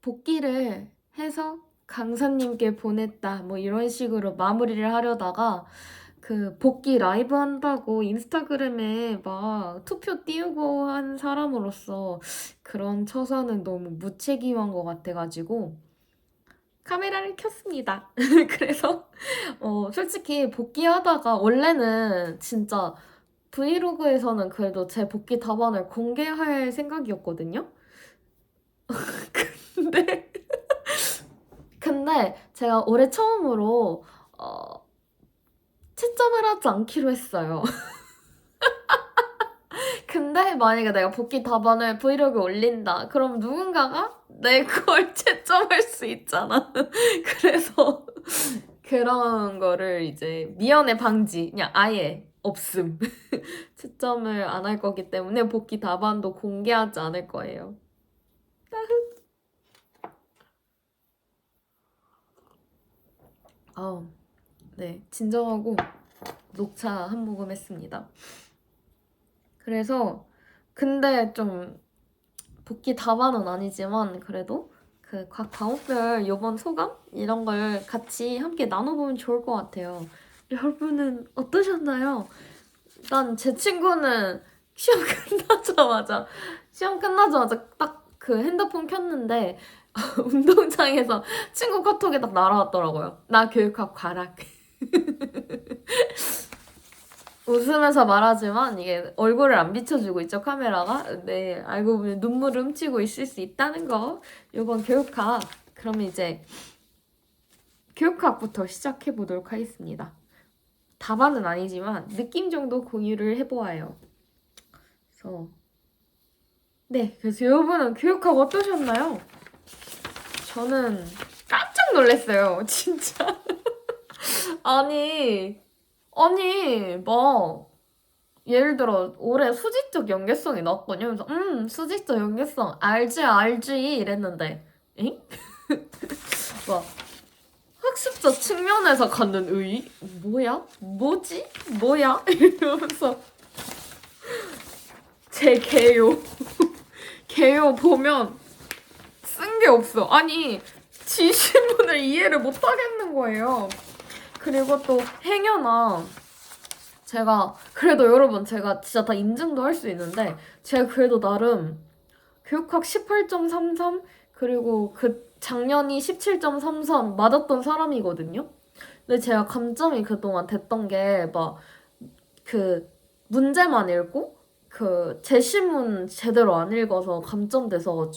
복귀를 해서 강사님께 보냈다 뭐 이런 식으로 마무리를 하려다가 그 복귀 라이브 한다고 인스타그램에 막 투표 띄우고 한 사람으로서 그런 처사는 너무 무책임한 것 같아가지고 카메라를 켰습니다. 그래서 솔직히 복귀하다가 원래는 진짜 브이로그에서는 그래도 제 복귀 답안을 공개할 생각이었거든요. 근데 제가 올해 처음으로 채점을 하지 않기로 했어요. 근데 만약에 내가 복귀 답안을 브이로그에 올린다. 그럼 누군가가 내 걸 채점할 수 있잖아. 그래서 그런 거를 이제 미연에 방지, 그냥 아예 없음. 채점을 안 할 거기 때문에 복귀 답안도 공개하지 않을 거예요. 네, 진정하고 녹차 한 모금 했습니다. 그래서 근데 좀 복귀 답안은 아니지만 그래도 그 각 과목별 요번 소감 이런 걸 같이 함께 나눠보면 좋을 것 같아요. 여러분은 어떠셨나요? 난 제 친구는 시험 끝나자마자 딱 그 핸드폰 켰는데 운동장에서 친구 카톡에 딱 날아왔더라고요. 나 교육학 과락. 웃으면서 말하지만 이게 얼굴을 안 비춰주고 있죠, 카메라가. 네, 알고 보면 눈물을 훔치고 있을 수 있다는 거. 이번 교육학. 그러면 이제 교육학부터 시작해 보도록 하겠습니다. 답안은 아니지만 느낌 정도 공유를 해보아요. 그래서 여러분은 교육학 어떠셨나요? 저는 깜짝 놀랐어요, 진짜. 아니, 예를 들어 올해 수직적 연계성이 나왔거든요. 그래서 수직적 연계성 알지 이랬는데 엥? 막 학습적 측면에서 갖는 의의? 뭐야? 뭐지? 뭐야? 이러면서 제 개요 보면 쓴 게 없어. 아니 지시문을 이해를 못 하겠는 거예요. 그리고 또 행여나 그래도 여러분 제가 진짜 다 인증도 할 수 있는데 제가 그래도 나름 교육학 18.33 그리고 그 작년이 17.33 맞았던 사람이거든요. 근데 제가 감점이 그동안 됐던 게 막 그 문제만 읽고 그 제시문 제대로 안 읽어서 감점돼서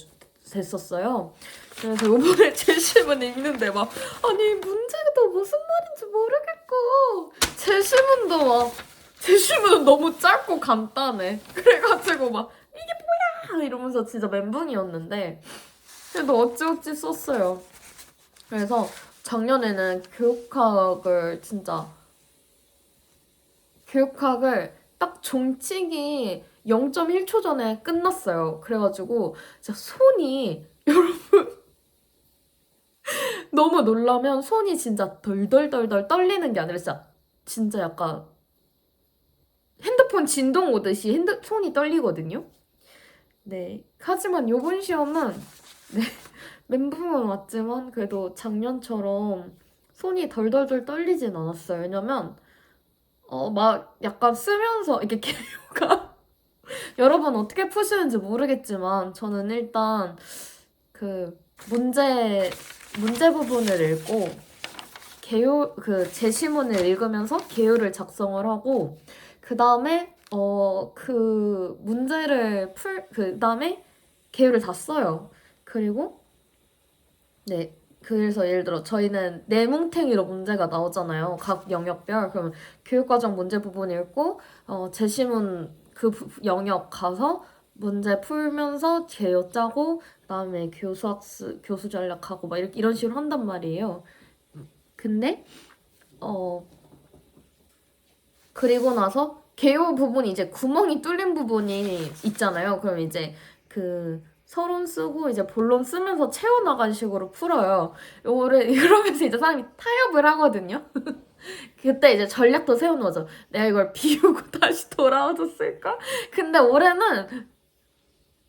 됐었어요. 그래서 이번에 제시문 읽는데 막 아니 문제도 무슨 말인지 모르겠고 제시문은 너무 짧고 간단해. 그래가지고 막 이게 뭐야 이러면서 진짜 멘붕이었는데 그래도 어찌어찌 썼어요. 그래서 작년에는 교육학을 딱 종치기 0.1초 전에 끝났어요. 그래가지고 진짜 손이 너무 놀라면 손이 진짜 덜덜덜덜 떨리는 게 아니라 진짜 약간 핸드폰 진동 오듯이 손이 떨리거든요. 네. 하지만 요번 시험은 네, 멘붕은 왔지만 그래도 작년처럼 손이 덜덜덜 떨리진 않았어요. 왜냐면 막 약간 쓰면서 이렇게 개요가 여러분 어떻게 푸시는지 모르겠지만 저는 일단 그 문제 부분을 읽고 개요 그 제시문을 읽으면서 개요를 작성을 하고 그 다음에 그 문제를 그 다음에 개요를 다 써요. 그리고 네. 그래서 예를 들어 저희는 네뭉탱이로 문제가 나오잖아요. 각 영역별. 그러면 교육과정 문제 부분 읽고 제시문 그 영역 가서 문제 풀면서 개요 짜고 그다음에 교수 전략하고 막 이런 식으로 한단 말이에요. 근데 어 그리고 나서 개요 부분이 이제 구멍이 뚫린 부분이 있잖아요. 그럼 이제 그 서론 쓰고 이제 본론 쓰면서 채워나간 식으로 풀어요. 이러면서 이제 사람이 타협을 하거든요. 그때 이제 전략도 세우는 거죠. 내가 이걸 비우고 다시 돌아와서 쓸까? 근데 올해는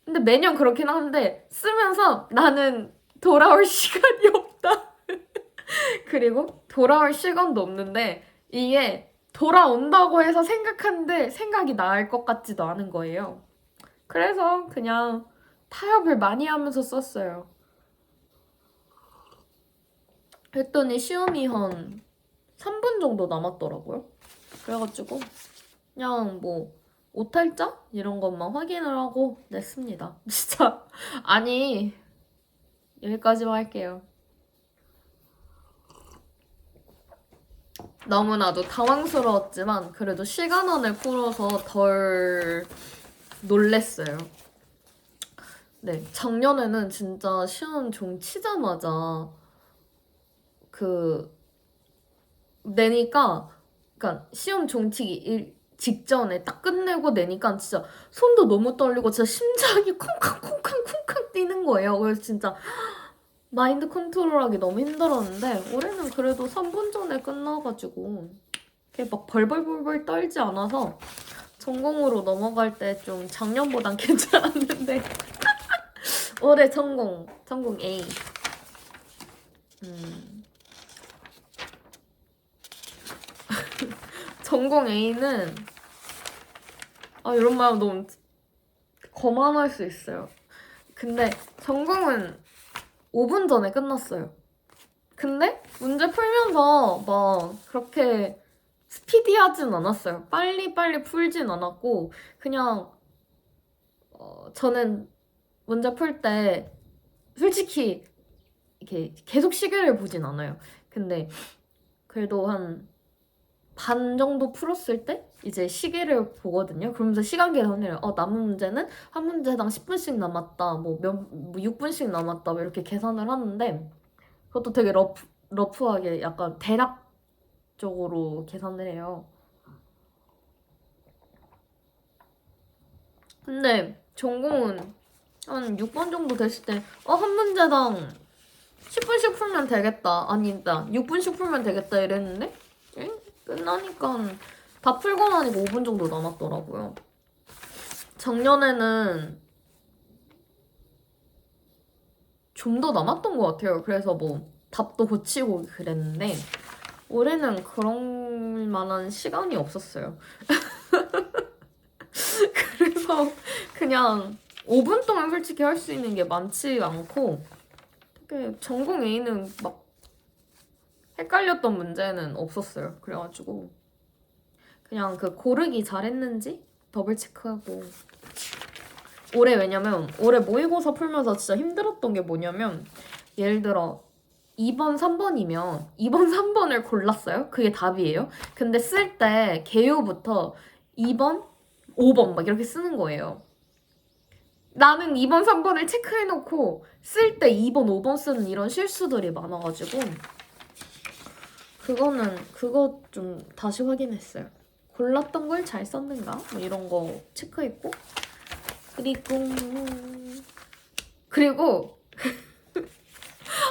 근데 매년 그렇긴 한데 쓰면서 나는 돌아올 시간이 없다. 그리고 돌아올 시간도 없는데 이게 돌아온다고 해서 생각하는데 생각이 나을 것 같지도 않은 거예요. 그래서 그냥 타협을 많이 하면서 썼어요. 했더니 시험이 한 3분 정도 남았더라고요. 그래가지고 그냥 뭐 오탈자 이런 것만 확인을 하고 냈습니다. 진짜 아니 여기까지만 할게요. 너무나도 당황스러웠지만 그래도 시간원을 풀어서 덜 놀랬어요. 네, 작년에는 진짜 시험 종 치자마자 그 내니까 그러니까 시험 종치기 직전에 딱 끝내고 내니까 진짜 손도 너무 떨리고 진짜 심장이 쿵쾅쿵쾅쿵쾅 뛰는 거예요. 그래서 진짜 마인드 컨트롤하기 너무 힘들었는데 올해는 그래도 3분 전에 끝나가지고 이렇게 막 벌벌벌벌 떨지 않아서 전공으로 넘어갈 때 좀 작년보단 괜찮았는데 올해 전공 A. 전공 A는 이런 말 너무 거만할 수 있어요. 근데 전공은 5분 전에 끝났어요. 근데 문제 풀면서 막 그렇게 스피디하진 않았어요. 빨리빨리 풀진 않았고 그냥 저는 문제 풀 때 솔직히 이렇게 계속 시계를 보진 않아요. 근데 그래도 한 반 정도 풀었을 때 이제 시계를 보거든요. 그러면서 시간 계산을 해요. 남은 문제는 한 문제당 10분씩 남았다. 뭐 6분씩 남았다. 뭐 이렇게 계산을 하는데 그것도 되게 러프하게 약간 대략적으로 계산을 해요. 근데 전공은 한 6번 정도 됐을 때 한 문제당 10분씩 풀면 되겠다. 아니다. 6분씩 풀면 되겠다 이랬는데 끝나니까 다 풀고 나니까 5분 정도 남았더라고요. 작년에는 좀 더 남았던 것 같아요. 그래서 뭐 답도 고치고 그랬는데 올해는 그런 만한 시간이 없었어요. 그래서 그냥 5분 동안 솔직히 할 수 있는 게 많지 않고 되게 전공 A는 막 헷갈렸던 문제는 없었어요. 그래가지고 그냥 그 고르기 잘했는지 더블 체크하고 올해 왜냐면 올해 모의고사 풀면서 진짜 힘들었던 게 뭐냐면 예를 들어 2번, 3번이면 2번, 3번을 골랐어요. 그게 답이에요. 근데 쓸 때 개요부터 2번, 5번 막 이렇게 쓰는 거예요. 나는 2번, 3번을 체크해놓고 쓸 때 2번, 5번 쓰는 이런 실수들이 많아가지고 그거 좀 다시 확인했어요. 골랐던 걸 잘 썼는가? 뭐 이런 거 체크했고 그리고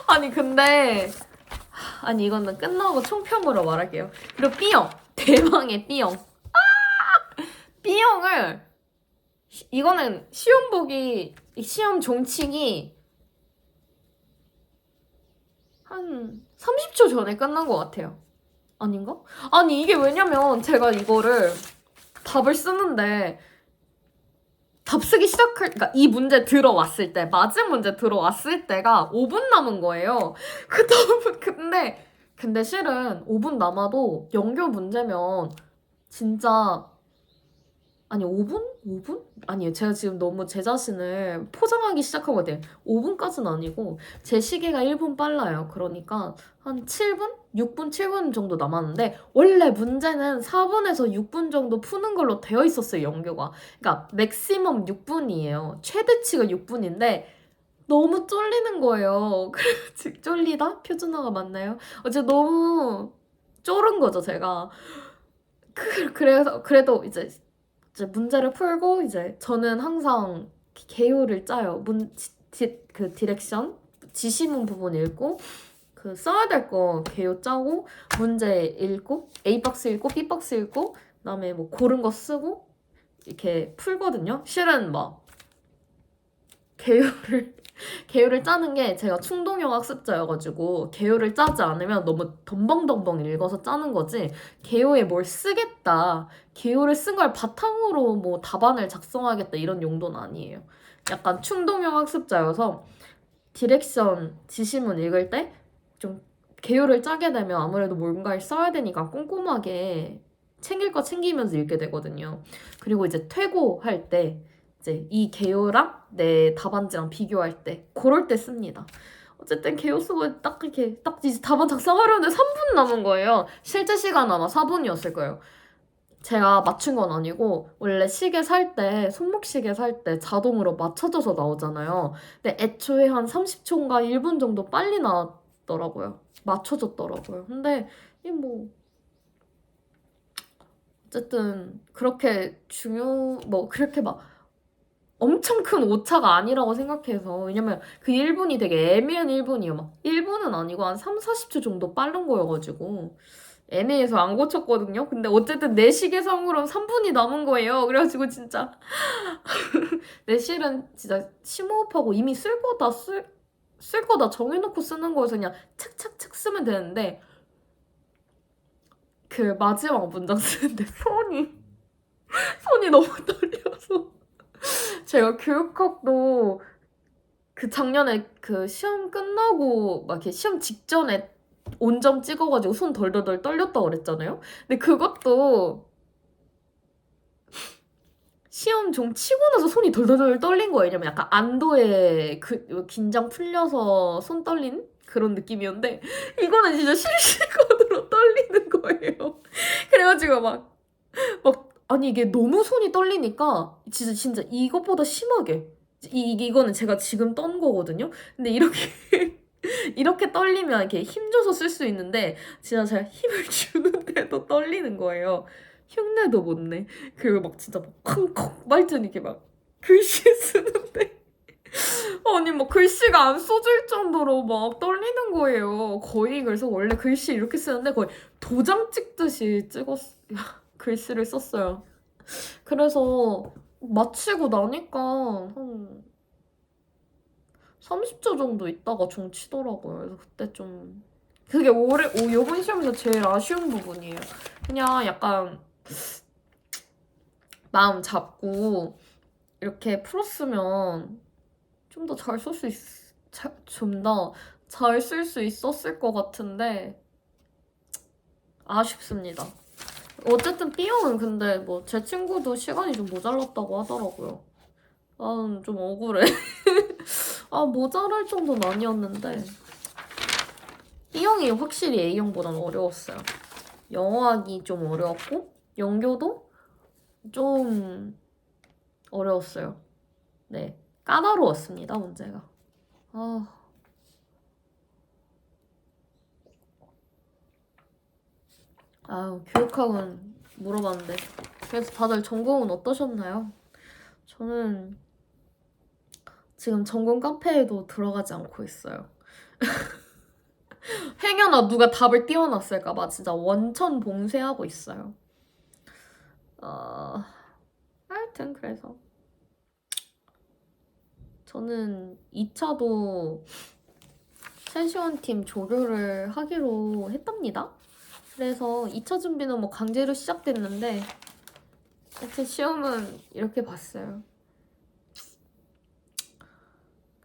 아니 근데 이거는 끝나고 총평으로 말할게요. 그리고 B형 대망의 B형 B형을 이거는 시험 보기 시험 종치기 한 30초 전에 끝난 것 같아요. 아닌가? 아니 이게 왜냐면 제가 이거를 답을 쓰는데 답 쓰기 그러니까 이 문제 들어왔을 때, 맞은 문제 들어왔을 때가 5분 남은 거예요. 근데 실은 5분 남아도 연교 문제면 진짜, 아니 5분? 5분? 아니에요. 제가 지금 너무 제 자신을 포장하기 시작하거든요. 5분까지는 아니고 제 시계가 1분 빨라요. 그러니까 한 7분? 6분, 7분 정도 남았는데 원래 문제는 4분에서 6분 정도 푸는 걸로 되어 있었어요. 연교가. 그러니까 맥시멈 6분이에요. 최대치가 6분인데 너무 쫄리는 거예요. 쫄리다? 표준어가 맞나요? 어제 너무 쫄은 거죠, 제가. 그래서 그래도 이제 문제를 풀고 이제 저는 항상 개요를 짜요. 그 디렉션 지시문 부분 읽고 그 써야 될 거 개요 짜고 문제 읽고 A 박스 읽고 B 박스 읽고 그다음에 뭐 고른 거 쓰고 이렇게 풀거든요. 실은 막 개요를 짜는 게 제가 충동형 학습자여가지고 개요를 짜지 않으면 너무 덤벙덤벙 읽어서 짜는 거지 개요에 뭘 쓰겠다 개요를 쓴 걸 바탕으로 뭐 답안을 작성하겠다 이런 용도는 아니에요. 약간 충동형 학습자여서 디렉션 지시문 읽을 때 좀 개요를 짜게 되면 아무래도 뭔가를 써야 되니까 꼼꼼하게 챙길 거 챙기면서 읽게 되거든요. 그리고 이제 퇴고할 때 이제 이 개요랑 내 답안지랑 비교할 때 그럴 때 씁니다. 어쨌든 개요 쓰고 딱 이렇게 딱 이제 답안 작성하려는데 3분 남은 거예요. 실제 시간 아마 4분이었을 거예요. 제가 맞춘 건 아니고 원래 시계 살 때 손목 시계 살 때 자동으로 맞춰져서 나오잖아요. 근데 애초에 한 30초인가 1분 정도 빨리 나왔더라고요. 맞춰졌더라고요. 근데 이 뭐 어쨌든 그렇게 뭐 그렇게 막 엄청 큰 오차가 아니라고 생각해서 왜냐면 그 1분이 되게 애매한 1분이에요. 막 1분은 아니고 한 3, 40초 정도 빠른 거여가지고 애매해서 안 고쳤거든요. 근데 어쨌든 내 시계상으로는 3분이 남은 거예요. 그래가지고 진짜 내 실은 진짜 심호흡하고 이미 쓸 거 다 정해놓고 쓰는 거여서 그냥 착착착 쓰면 되는데 그 마지막 문장 쓰는데 손이 너무 떨려서 제가 교육학도 그 작년에 그 시험 끝나고 막 이렇게 시험 직전에 온점 찍어가지고 손 덜덜덜 떨렸다고 그랬잖아요. 근데 그것도 시험 좀 치고 나서 손이 덜덜덜 떨린 거예요. 왜냐면 약간 안도에 그 긴장 풀려서 손 떨린 그런 느낌이었는데 이거는 진짜 실시간으로 떨리는 거예요. 그래가지고 막 아니 이게 너무 손이 떨리니까 진짜 이것보다 심하게 이거는 제가 지금 떤 거거든요. 근데 이렇게 이렇게 떨리면 이렇게 힘줘서 쓸 수 있는데 진짜 제가 힘을 주는데도 떨리는 거예요. 흉내도 못 내. 그리고 막 진짜 막 콩콩 말든 이게 막 글씨 쓰는데 아니 막 글씨가 안 써질 정도로 막 떨리는 거예요. 거의 그래서 원래 글씨 이렇게 쓰는데 거의 도장 찍듯이 글씨를 썼어요. 그래서 마치고 나니까 한 30초 정도 있다가 종 치더라고요. 그래서 그때 좀 그게 요번 시험에서 제일 아쉬운 부분이에요. 그냥 약간 마음 잡고 이렇게 풀었으면 좀 더 잘 쓸 수 좀 더 잘 쓸 수 있었을 것 같은데 아쉽습니다. 어쨌든 B형은 근데 뭐 제 친구도 시간이 좀 모자랐다고 하더라고요. 나는 좀 억울해. 아 모자랄 정도는 아니었는데 B형이 확실히 A형보다는 어려웠어요. 영어하기 좀 어려웠고 영교도 좀 어려웠어요. 네, 까다로웠습니다, 문제가. 아, 교육학은 물어봤는데. 그래서 다들 전공은 어떠셨나요? 저는 지금 전공 카페에도 들어가지 않고 있어요. 행여나 누가 답을 띄워놨을까봐 진짜 원천 봉쇄하고 있어요. 하여튼 그래서 저는 2차도 세시원팀 조교를 하기로 했답니다. 그래서 2차 준비는 뭐 강제로 시작됐는데 제 시험은 이렇게 봤어요.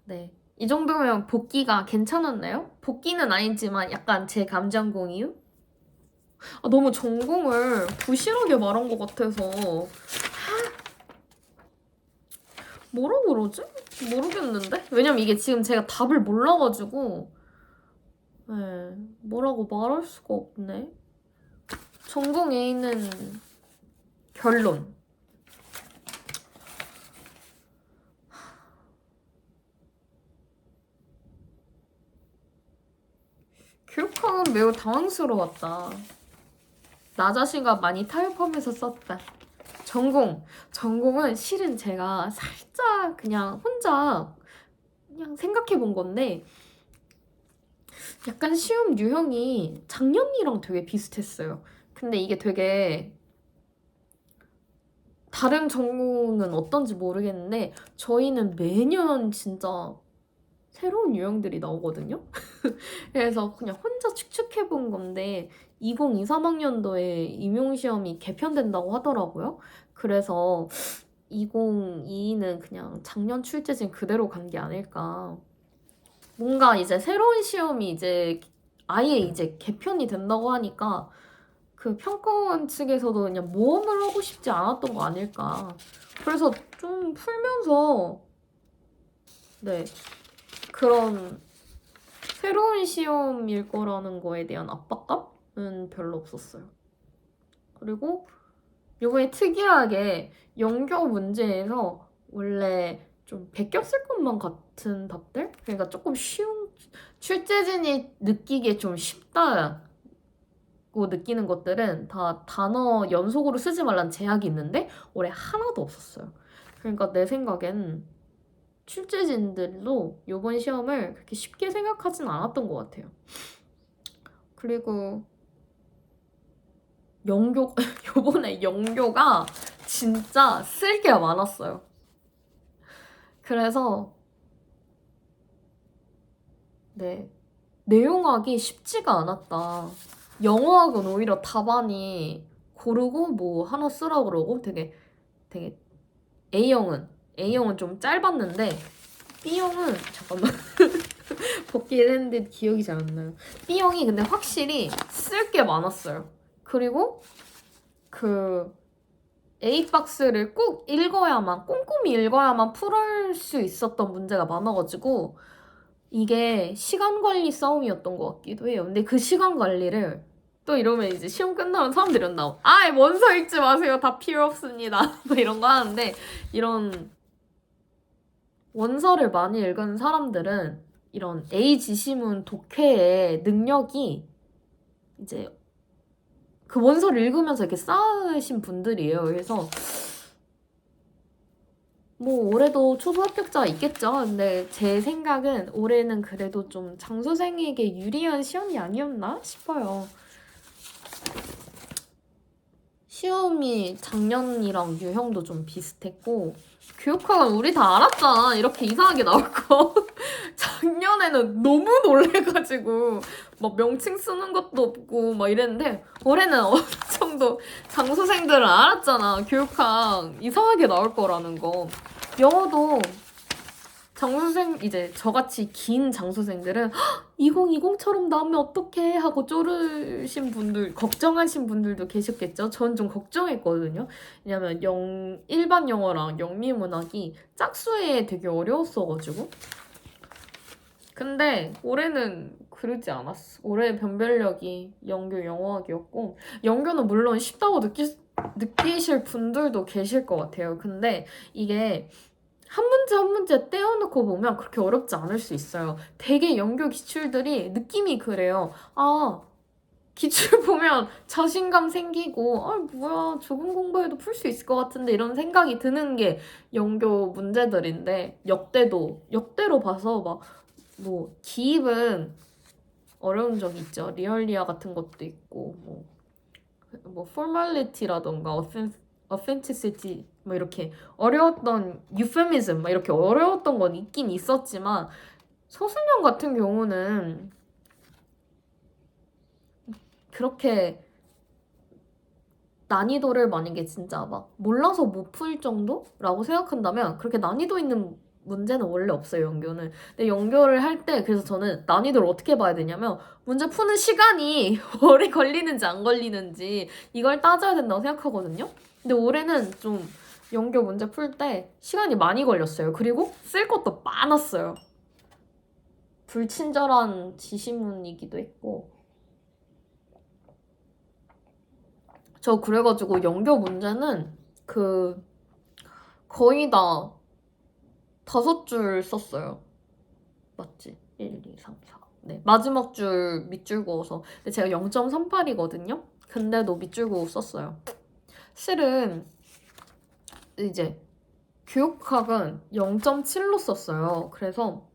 네. 이 정도면 복귀가 괜찮았나요? 복귀는 아니지만 약간 제 감정 공유? 너무 전공을 부실하게 말한 것 같아서 뭐라 그러지? 모르겠는데? 왜냐면 이게 지금 제가 답을 몰라가지고 네, 뭐라고 말할 수가 없네. 전공 A는 결론. 교육학은 매우 당황스러웠다. 나 자신과 많이 타협하면서 썼다. 전공은 실은 제가 살짝 그냥 혼자 그냥 생각해 본 건데 약간 시험 유형이 작년이랑 되게 비슷했어요. 근데 이게 되게 다른 전공은 어떤지 모르겠는데 저희는 매년 진짜 새로운 유형들이 나오거든요. 그래서 그냥 혼자 축축해본 건데 2023학년도에 임용시험이 개편된다고 하더라고요. 그래서 2022는 그냥 작년 출제진 그대로 간 게 아닐까. 뭔가 이제 새로운 시험이 이제 아예 이제 개편이 된다고 하니까 그 평가원 측에서도 그냥 모험을 하고 싶지 않았던 거 아닐까. 그래서 좀 풀면서 네 그런 새로운 시험일 거라는 거에 대한 압박감은 별로 없었어요. 그리고 요번에 특이하게 연교 문제에서 원래 좀 베꼈을 것만 같은 답들? 그러니까 조금 쉬운 출제진이 느끼기에 좀 쉽다고 느끼는 것들은 다 단어 연속으로 쓰지 말라는 제약이 있는데 올해 하나도 없었어요. 그러니까 내 생각엔 출제진들도 요번 시험을 그렇게 쉽게 생각하진 않았던 것 같아요. 그리고 연교 요번에 연교가 진짜 쓸 게 많았어요. 그래서 네 내용하기 쉽지가 않았다. 영어학은 오히려 답안이 고르고 뭐 하나 쓰라 그러고 되게 A형은 좀 짧았는데 B형은 잠깐만 복기를 했는데 기억이 잘 안 나요. B형이 근데 확실히 쓸 게 많았어요. 그리고 그 A박스를 꼭 읽어야만 꼼꼼히 읽어야만 풀을 수 있었던 문제가 많아가지고 이게 시간 관리 싸움이었던 것 같기도 해요. 근데 그 시간 관리를 또 이러면 이제 시험 끝나면 사람들이 온다고 원서 읽지 마세요. 다 필요 없습니다. 뭐 이런 거 하는데 이런 원서를 많이 읽은 사람들은 이런 A 지시문 독해의 능력이 이제 그 원서를 읽으면서 이렇게 쌓으신 분들이에요. 그래서 뭐 올해도 초보 합격자가 있겠죠. 근데 제 생각은 올해는 그래도 좀 장수생에게 유리한 시험이 아니었나 싶어요. 시험이 작년이랑 유형도 좀 비슷했고 교육학은 우리 다 알았잖아. 이렇게 이상하게 나올 거. 작년에는 너무 놀래가지고 막 명칭 쓰는 것도 없고 막 이랬는데 올해는 어느 정도 장수생들은 알았잖아. 교육학 이상하게 나올 거라는 거. 영어도 장수생 이제 저같이 긴 장수생들은 2020처럼 나오면 어떡해 하고 쪼르신 분들 걱정하신 분들도 계셨겠죠. 전 좀 걱정했거든요. 왜냐면 일반 영어랑 영미문학이 짝수에 되게 어려웠어가지고. 근데 올해는 그러지 않았어. 올해 변별력이 연교 영어학이었고 연교는 물론 쉽다고 느끼실 분들도 계실 것 같아요. 근데 이게 한 문제 한 문제 떼어놓고 보면 그렇게 어렵지 않을 수 있어요. 되게 연교 기출들이 느낌이 그래요. 기출 보면 자신감 생기고 뭐야 조금 공부해도 풀 수 있을 것 같은데 이런 생각이 드는 게 연교 문제들인데 역대로 봐서 막 뭐 기입은 어려운 적이 있죠. 리얼리아 같은 것도 있고 뭐 formality라던가 authenticity 뭐 이렇게 어려웠던 euphemism 막 이렇게 어려웠던 건 있긴 있었지만 서술형 같은 경우는 그렇게 난이도를 만약에 진짜 막 몰라서 못 풀 정도라고 생각한다면 그렇게 난이도 있는 문제는 원래 없어요, 연교는. 근데 연교를 할 때 그래서 저는 난이도를 어떻게 봐야 되냐면 문제 푸는 시간이 오래 걸리는지 안 걸리는지 이걸 따져야 된다고 생각하거든요. 근데 올해는 좀 연교 문제 풀 때 시간이 많이 걸렸어요. 그리고 쓸 것도 많았어요. 불친절한 지시문이기도 했고 저 그래가지고 연교 문제는 거의 다 5줄 썼어요. 맞지? 1, 2, 3, 4. 네. 마지막 줄 밑줄 그어서. 근데 제가 0.38이거든요? 근데도 밑줄 그어 썼어요. 실은 이제 교육학은 0.7로 썼어요. 그래서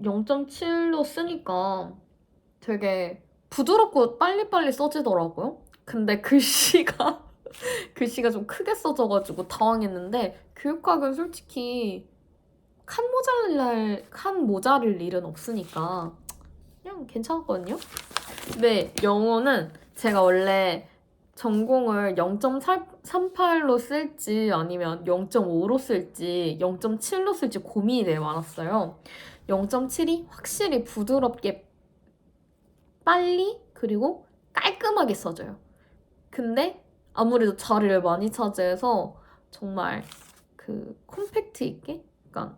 0.7로 쓰니까 되게 부드럽고 빨리빨리 써지더라고요. 근데 글씨가 글씨가 좀 크게 써져가지고 당황했는데 교육학은 솔직히 칸 모자랄 일은 없으니까 그냥 괜찮았거든요. 근데 영어는 제가 원래 전공을 0.38로 쓸지 아니면 0.5로 쓸지 0.7로 쓸지 고민이 되게 많았어요. 0.7이 확실히 부드럽게 빨리 그리고 깔끔하게 써져요. 근데 아무래도 자리를 많이 차지해서 정말 그 콤팩트 있게 약간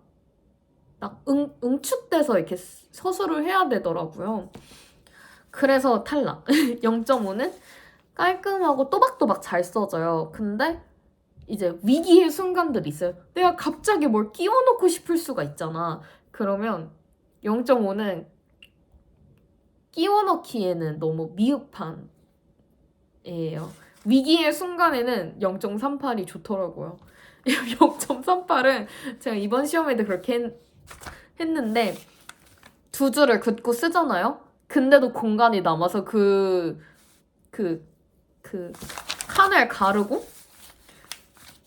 딱 응축돼서 이렇게 서술을 해야 되더라고요. 그래서 탈락. 0.5는 깔끔하고 또박또박 잘 써져요. 근데 이제 위기의 순간들이 있어요. 내가 갑자기 뭘 끼워 넣고 싶을 수가 있잖아. 그러면 0.5는 끼워 넣기에는 너무 미흡한 애예요. 위기의 순간에는 0.38이 좋더라고요. 0.38은 제가 이번 시험에도 그렇게 했는데 두 줄을 긋고 쓰잖아요. 근데도 공간이 남아서 그 칸을 가르고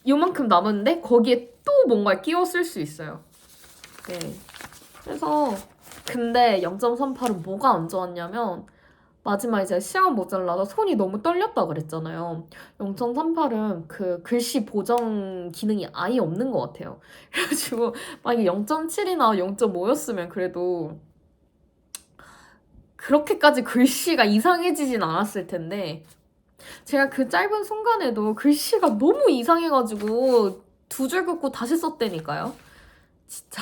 요만큼 남았는데 거기에 또 뭔가를 끼워 쓸 수 있어요. 네. 그래서 근데 0.38은 뭐가 안 좋았냐면 마지막에 제가 시간 모자라서 손이 너무 떨렸다 그랬잖아요. 0.38은 그 글씨 보정 기능이 아예 없는 것 같아요. 그래가지고 만약에 0.7이나 0.5였으면 그래도 그렇게까지 글씨가 이상해지진 않았을 텐데 제가 그 짧은 순간에도 글씨가 너무 이상해가지고 두 줄 긋고 다시 썼다니까요. 진짜.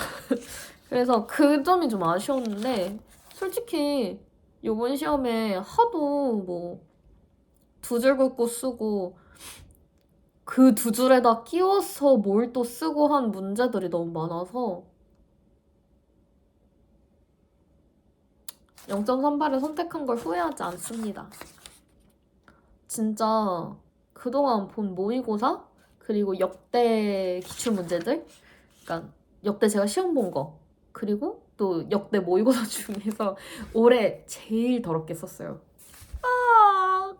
그래서 그 점이 좀 아쉬웠는데 솔직히 이번 시험에 하도 뭐 두 줄 긋고 쓰고 그 두 줄에다 끼워서 뭘 또 쓰고 한 문제들이 너무 많아서 0.38을 선택한 걸 후회하지 않습니다. 진짜 그동안 본 모의고사 그리고 역대 기출문제들 그러니까 역대 제가 시험 본 거 그리고 또 역대 모의고사 중에서 올해 제일 더럽게 썼어요. 아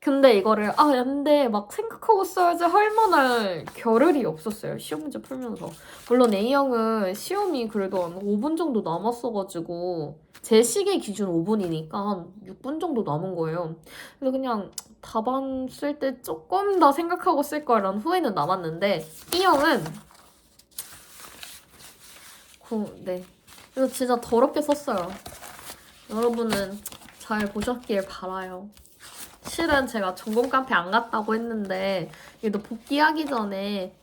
근데 이거를 근데 막 생각하고 써야지 할 만한 겨를이 없었어요. 시험 문제 풀면서. 물론 A형은 시험이 그래도 한 5분 정도 남았어가지고 제 시계 기준 5분이니까 한 6분 정도 남은 거예요. 그래서 그냥 답안 쓸 때 조금 더 생각하고 쓸 거라는 후회는 남았는데 B형은 네. 그래서 진짜 더럽게 썼어요. 여러분은 잘 보셨길 바라요. 실은 제가 전공 카페 안 갔다고 했는데 얘도 복귀하기 전에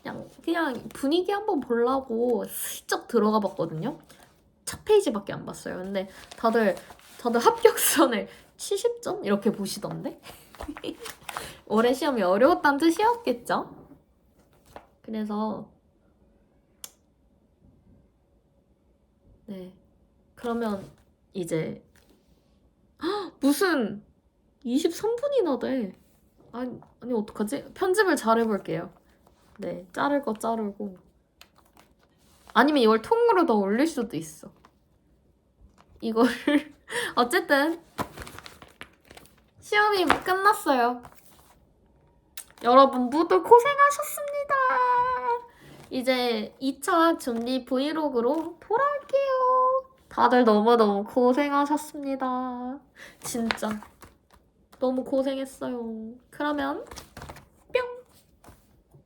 그냥 분위기 한번 보려고 슬쩍 들어가 봤거든요. 첫 페이지밖에 안 봤어요. 근데 다들 합격선을 70점 이렇게 보시던데. 올해 시험이 어려웠다는 뜻이었겠죠? 그래서 네. 그러면 이제 무슨 23분이나 돼. 아니 어떡하지? 편집을 잘 해볼게요. 네, 자를 거 자르고. 아니면 이걸 통으로 더 올릴 수도 있어. 이거를 어쨌든 시험이 끝났어요. 여러분 모두 고생하셨습니다. 이제 2차 준비 브이로그로 돌아올게요. 다들 너무너무 고생하셨습니다. 진짜 너무 고생했어요. 그러면